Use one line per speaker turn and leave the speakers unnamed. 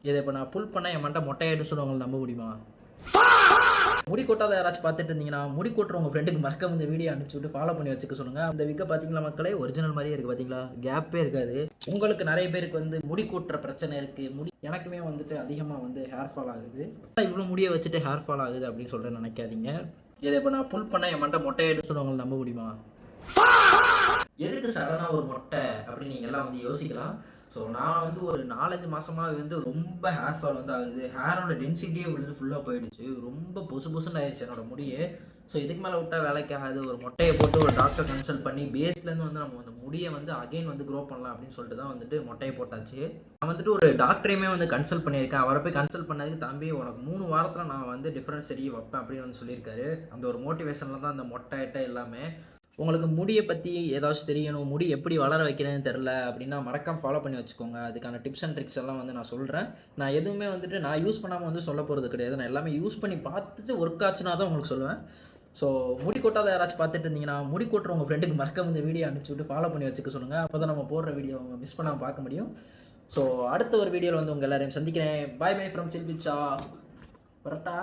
இதை இப்போ நான் புல் பண்ண என் மண்டை மொட்டையாயிட்டு சொல்லுவாங்க, நம்ப முடியுமா? முடி கொட்டாத யாராச்சும் பார்த்துட்டு இருந்தீங்கன்னா, முடி கொட்டுற உங்கள் ஃப்ரெண்டுக்கு மறக்காம இந்த வீடியோ அனுப்பிச்சு விட்டு ஃபாலோ பண்ணி வச்சுக்க சொல்லுங்க. அந்த விக்க பார்த்தீங்களா மக்களே, ஒரிஜினல் மாதிரியே இருக்குது பார்த்தீங்களா, கேப்பே இருக்காது. உங்களுக்கு நிறைய பேருக்கு வந்து முடி கொட்டுற பிரச்சனை இருக்குது. எனக்குமே வந்துட்டு அதிகமாக வந்து ஹேர் ஃபால் ஆகுது. இவ்வளோ முடியை வச்சுட்டு ஹேர் ஃபால் ஆகுது அப்படின்னு சொல்லிட்டு நினைக்காதீங்க. இதை இப்போ நான் புல் பண்ண என் மண்டை மொட்டையாயிட்டு சொல்லுவாங்க, நம்ப முடியுமா? எதுக்கு சடனாக ஒரு மொட்டை அப்படின்னு நீங்கள் எல்லாம் வந்து யோசிக்கலாம். ஸோ நான் வந்து ஒரு 4-5 மாதமாக வந்து ரொம்ப ஹேர் ஃபால் வந்து ஆகுது. ஹேரோட டென்சிட்டியே வந்து ஃபுல்லாக போயிடுச்சு. ரொம்ப பொசு பொசுன்னு ஆயிடுச்சு என்னோட முடியே. ஸோ இதுக்கு மேலே விட்டால் வேலைக்கு ஆகாது. ஒரு மொட்டையை போட்டு ஒரு டாக்டர் கன்சல்ட் பண்ணி பேஸ்லேருந்து வந்து நம்ம அந்த முடியை வந்து அகைன் வந்து க்ரோ பண்ணலாம் அப்படின்னு சொல்லிட்டு தான் வந்துட்டு மொட்டையை போட்டாச்சு. நான் வந்துட்டு ஒரு டாக்டரையுமே வந்து கன்சல்ட் பண்ணியிருக்கேன். அவரை போய் கன்சல்ட் பண்ணதுக்கு, தம்பி உனக்கு 3 வாரத்தில் நான் வந்து டிஃப்ரென்ஸ் சரி வைப்பேன் அப்படின்னு வந்து சொல்லியிருக்காரு. அந்த ஒரு மோட்டிவேஷனில் தான் அந்த மொட்டை எல்லாமே. உங்களுக்கு முடியை பற்றி ஏதாச்சும் தெரியணும், முடி எப்படி வளர வைக்கிறேன்னு தெரில அப்படின்னா மறக்காம ஃபாலோ பண்ணி வச்சுக்கோங்க. அதுக்கான டிப்ஸ் அண்ட் ட்ரிக்ஸ் எல்லாம் வந்து நான் சொல்கிறேன். நான் எதுவுமே வந்துட்டு நான் யூஸ் பண்ணாமல் வந்து சொல்ல போகிறது கிடையாது. நான் எல்லாமே யூஸ் பண்ணி பார்த்துட்டு ஒர்க் ஆச்சுன்னா தான் உங்களுக்கு சொல்லுவேன். ஸோ முடி கொட்டாத யாராச்சும் பார்த்துட்டு இருந்தீங்கன்னா, முடி கொட்டுற உங்கள் ஃப்ரெண்டுக்கு மறக்காம இந்த வீடியோ அனுப்பிச்சு விட்டு ஃபாலோ பண்ணி வச்சுக்க சொல்லுங்கள். அப்போ தான் நம்ம போடுற வீடியோ அவங்க மிஸ் பண்ணாமல் பார்க்க முடியும். ஸோ அடுத்த ஒரு வீடியோவில் வந்து உங்கள் எல்லாரையும் சந்திக்கிறேன். Bye bye from Silpicha. வரட்டா.